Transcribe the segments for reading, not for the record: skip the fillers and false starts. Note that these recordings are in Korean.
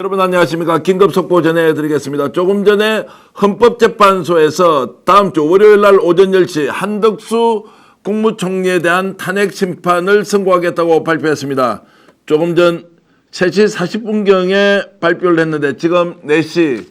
여러분 안녕하십니까. 긴급 속보 전해드리겠습니다. 조금 전에 헌법재판소에서 다음 주 월요일 날 오전 10시 한덕수 국무총리에 대한 탄핵 심판을 선고하겠다고 발표했습니다. 조금 전 3시 40분경에 발표를 했는데 지금 4시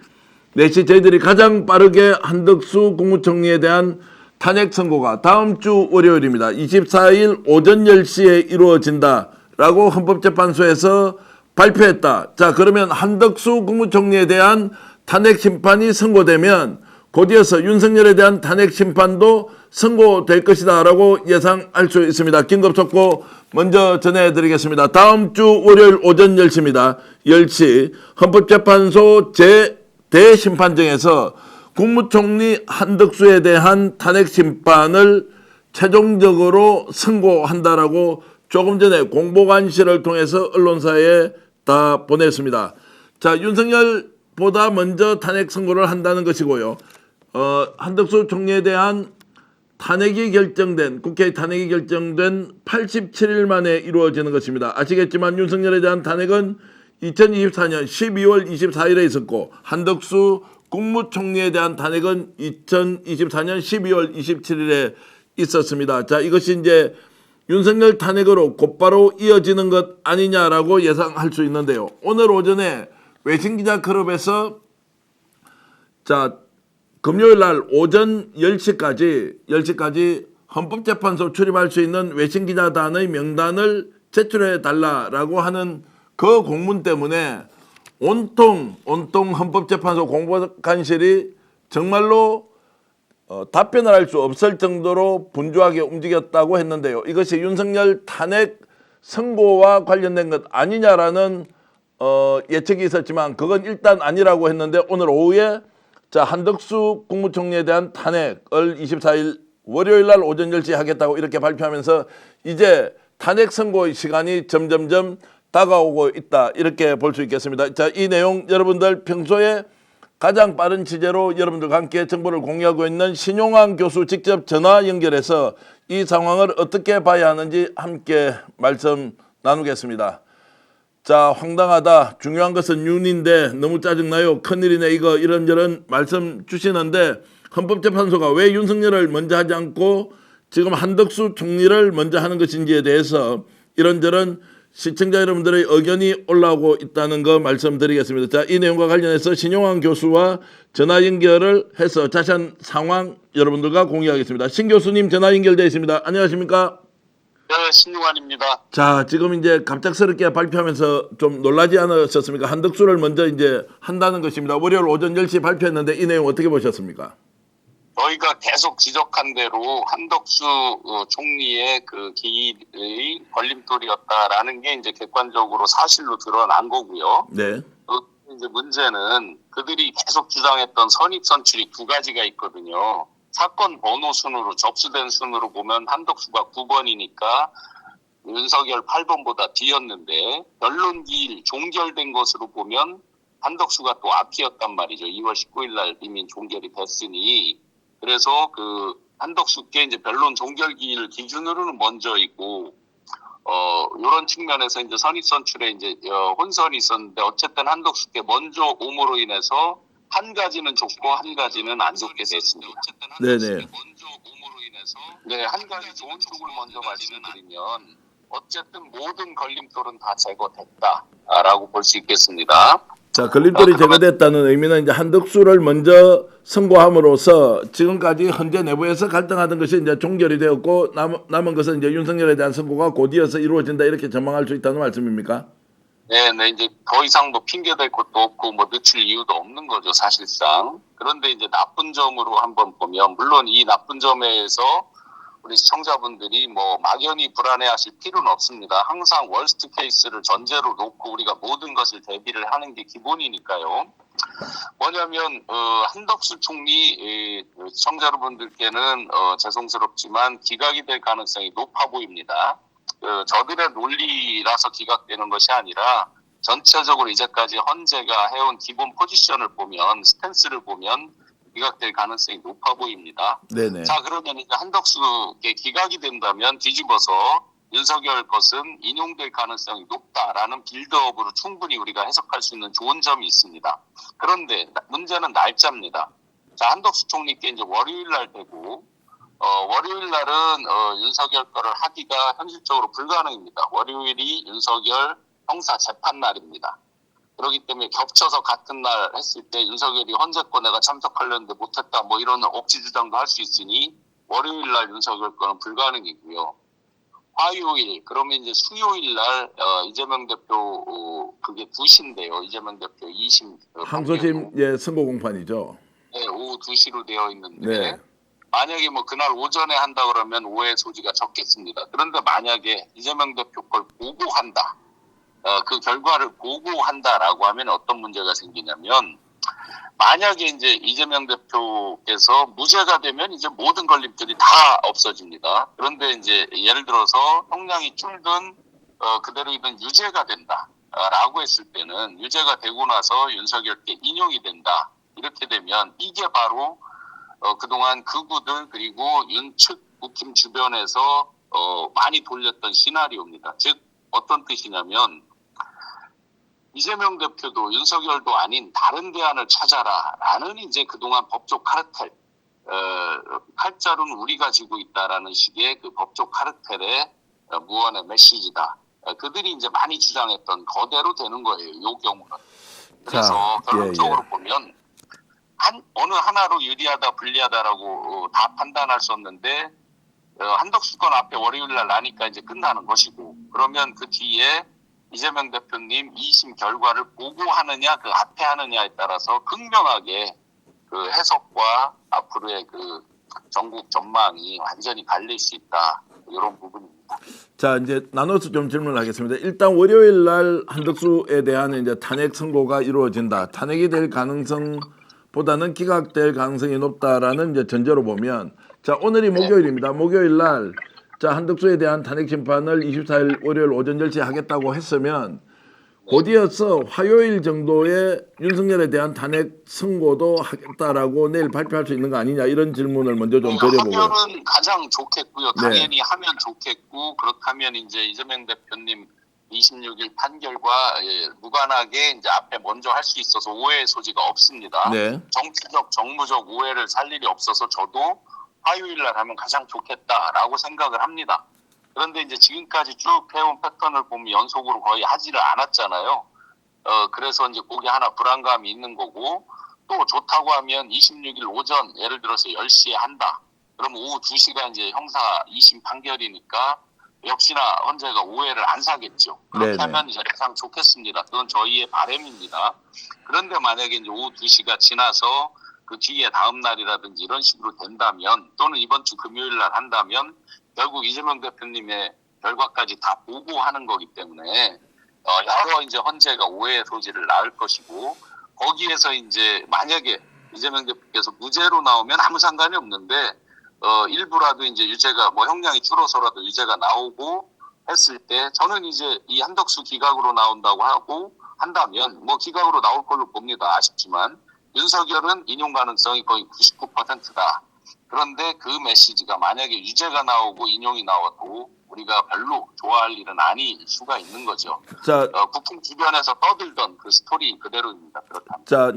저희들이 가장 빠르게 한덕수 국무총리에 대한 탄핵 선고가 다음 주 월요일입니다. 24일 오전 10시에 이루어진다라고 헌법재판소에서 발표했다. 자, 그러면 한덕수 국무총리에 대한 탄핵 심판이 선고되면 곧이어서 윤석열에 대한 탄핵 심판도 선고될 것이다 라고 예상할 수 있습니다. 긴급 속보 먼저 전해드리겠습니다. 다음 주 월요일 오전 10시입니다. 10시 헌법재판소 제 대심판정에서 국무총리 한덕수에 대한 탄핵 심판을 최종적으로 선고한다라고 조금 전에 공보관실을 통해서 언론사에 다 보냈습니다. 자, 윤석열보다 먼저 탄핵 선고를 한다는 것이고요. 한덕수 총리에 대한 국회의 탄핵이 결정된 87일 만에 이루어지는 것입니다. 아시겠지만 윤석열에 대한 탄핵은 2024년 12월 24일에 있었고 한덕수 국무총리에 대한 탄핵은 2024년 12월 27일에 있었습니다. 자, 이것이 이제 윤석열 탄핵으로 곧바로 이어지는 것 아니냐라고 예상할 수 있는데요. 오늘 오전에 외신기자 클럽에서 금요일 날 오전 10시까지 헌법재판소 출입할 수 있는 외신기자단의 명단을 제출해 달라라고 하는 그 공문 때문에 온통 헌법재판소 공보관실이 정말로 답변을 할 수 없을 정도로 분주하게 움직였다고 했는데요. 이것이 윤석열 탄핵 선고와 관련된 것 아니냐라는 예측이 있었지만 그건 일단 아니라고 했는데 오늘 오후에 한덕수 국무총리에 대한 탄핵을 24일 월요일 날 오전 10시에 하겠다고 이렇게 발표하면서 이제 탄핵 선고의 시간이 점점점 다가오고 있다 이렇게 볼 수 있겠습니다. 자, 이 내용 여러분들 평소에 가장 빠른 취재로 여러분들과 함께 정보를 공유하고 있는 신용환 교수 직접 전화 연결해서 이 상황을 어떻게 봐야 하는지 함께 말씀 나누겠습니다. 자, 황당하다. 중요한 것은 윤인데 너무 짜증나요. 큰일이네. 이거 이런저런 말씀 주시는데 헌법재판소가 왜 윤석열을 먼저 하지 않고 지금 한덕수 총리를 먼저 하는 것인지에 대해서 이런저런 시청자 여러분들의 의견이 올라오고 있다는 거 말씀드리겠습니다. 자, 이 내용과 관련해서 신용환 교수와 전화 연결을 해서 자세한 상황 여러분들과 공유하겠습니다. 신 교수님 전화 연결되어 있습니다. 안녕하십니까? 네, 신용환입니다. 자, 지금 이제 갑작스럽게 발표하면서 좀 놀라지 않으셨습니까? 한덕수를 먼저 이제 한다는 것입니다. 월요일 오전 10시 발표했는데 이 내용 어떻게 보셨습니까? 저희가 계속 지적한 대로 한덕수 총리의 그 기일의 걸림돌이었다라는 게 이제 객관적으로 사실로 드러난 거고요. 네. 이제 문제는 그들이 계속 주장했던 선입선출이 두 가지가 있거든요. 사건 번호 순으로 접수된 순으로 보면 한덕수가 9번이니까 윤석열 8번보다 뒤였는데 변론 기일 종결된 것으로 보면 한덕수가 또 앞이었단 말이죠. 2월 19일 날 이미 종결이 됐으니 그래서 그 한덕수께 이제 변론 종결 기일 기준으로는 먼저이고 이런 측면에서 이제 선입선출에 이제 혼선이 있었는데 어쨌든 한덕수께 먼저 옴으로 인해서 한 가지는 좋고 한 가지는 안 좋게 됐습니다. 네네. 먼저 옴으로 인해서 한 가지 좋은 쪽을 먼저 말씀드리면 어쨌든 모든 걸림돌은 다 제거됐다라고 볼 수 있겠습니다. 자, 걸림돌이 제거됐다는 의미는 이제 한덕수를 먼저 선고함으로써 지금까지 현재 내부에서 갈등하던 것이 이제 종결이 되었고 남은 것은 이제 윤석열에 대한 선고가 곧이어서 이루어진다 이렇게 전망할 수 있다는 말씀입니까? 네, 이제 더 이상 뭐 핑계댈 것도 없고 뭐 늦출 이유도 없는 거죠, 사실상. 그런데 이제 나쁜 점으로 한번 보면 물론 이 나쁜 점에서 우리 시청자분들이 뭐 막연히 불안해하실 필요는 없습니다. 항상 월스트 케이스를 전제로 놓고 우리가 모든 것을 대비를 하는 게 기본이니까요. 뭐냐면 한덕수 총리 시청자 여러분들께는 죄송스럽지만 기각이 될 가능성이 높아 보입니다. 저들의 논리라서 기각되는 것이 아니라 전체적으로 이제까지 헌재가 해온 기본 포지션을 보면 스탠스를 보면 기각될 가능성이 높아 보입니다. 네네. 자, 그러면 이제 한덕수께 기각이 된다면 뒤집어서 윤석열 것은 인용될 가능성이 높다라는 빌드업으로 충분히 우리가 해석할 수 있는 좋은 점이 있습니다. 그런데 문제는 날짜입니다. 자, 한덕수 총리께 이제 월요일 날 되고, 월요일 날은 윤석열 거를 하기가 현실적으로 불가능입니다. 월요일이 윤석열 형사 재판 날입니다. 그렇기 때문에 겹쳐서 같은 날 했을 때 윤석열이 헌재권 내가 참석하려는데 못했다 뭐 이런 억지 주장도 할 수 있으니 월요일 날 윤석열 거는 불가능이고요. 화요일 그러면 이제 수요일 날 이재명 대표 그게 2시인데요. 이재명 대표 2심 항소심 예 선고 공판이죠. 네, 오후 2시로 되어 있는데 네. 만약에 뭐 그날 오전에 한다 그러면 오해 소지가 적겠습니다. 그런데 만약에 이재명 대표 걸 보고한다. 그 결과를 보고한다라고 하면 어떤 문제가 생기냐면 만약에 이제 이재명 대표께서 무죄가 되면 이제 모든 걸림돌이 다 없어집니다. 그런데 이제 예를 들어서 형량이 줄든 그대로이든 유죄가 된다라고 했을 때는 유죄가 되고 나서 윤석열께 인용이 된다. 이렇게 되면 이게 바로 그동안 극우들 그리고 윤측 국힘 주변에서 많이 돌렸던 시나리오입니다. 즉 어떤 뜻이냐면 이재명 대표도 윤석열도 아닌 다른 대안을 찾아라라는 이제 그동안 법조 카르텔 칼자루는 우리가 쥐고 있다라는 식의 그 법조 카르텔의 무언의 메시지다. 그들이 이제 많이 주장했던 거대로 되는 거예요. 이 경우는. 그래서 결론적으로 보면 어느 하나로 유리하다 불리하다라고 다 판단할 수 없는데 한덕수 건 앞에 월요일 날 나니까 이제 끝나는 것이고 그러면 그 뒤에 이재명 대표님 2심 결과를 보고하느냐 그 앞에 하느냐에 따라서 극명하게 그 해석과 앞으로의 그 전국 전망이 완전히 갈릴 수 있다. 이런 부분입니다. 자 이제 나눠서 좀 질문하겠습니다. 일단 월요일 날 한덕수에 대한 이제 탄핵 선고가 이루어진다. 탄핵이 될 가능성보다는 기각될 가능성이 높다라는 이제 전제로 보면 자 오늘이 목요일입니다. 목요일 날 자 한덕수에 대한 탄핵 심판을 24일 월요일 오전 10시에 하겠다고 했으면 곧이어서 화요일 정도에 윤석열에 대한 탄핵 선고도 하겠다라고 내일 발표할 수 있는 거 아니냐 이런 질문을 먼저 좀 드려보고요. 하면은 가장 좋겠고요. 당연히 하면 좋겠고 그렇다면 이제 이재명 대표님 26일 판결과 무관하게 이제 앞에 먼저 할 수 있어서 오해의 소지가 없습니다. 네. 정치적 정무적 오해를 살 일이 없어서 저도 화요일 날 하면 가장 좋겠다라고 생각을 합니다. 그런데 이제 지금까지 쭉 해온 패턴을 보면 연속으로 거의 하지를 않았잖아요. 그래서 이제 그게 하나 불안감이 있는 거고 또 좋다고 하면 26일 오전 예를 들어서 10시에 한다. 그럼 오후 2시가 이제 형사 2심 판결이니까 역시나 헌재가 오해를 안 사겠죠. 그렇게 네네. 하면 이제 가장 좋겠습니다. 그건 저희의 바람입니다. 그런데 만약에 이제 오후 2시가 지나서 그 뒤에 다음 날이라든지 이런 식으로 된다면 또는 이번 주 금요일 날 한다면 결국 이재명 대표님의 결과까지 다 보고하는 거기 때문에 여러 이제 헌재가 오해의 소지를 낳을 것이고 거기에서 이제 만약에 이재명 대표께서 무죄로 나오면 아무 상관이 없는데 일부라도 이제 유죄가 뭐 형량이 줄어서라도 유죄가 나오고 했을 때 저는 이제 이 한덕수 기각으로 나온다고 하고 한다면 뭐 기각으로 나올 걸로 봅니다. 아쉽지만 윤석열은 인용 가능성이 거의 99%다. 그런데 그 메시지가 만약에 유죄가 나오고 인용이 나와도 우리가 별로 좋아할 일은 아닐 수가 있는 거죠. 자, 국힘 주변에서 떠들던 그 스토리 그대로입니다. 그렇다면. 자.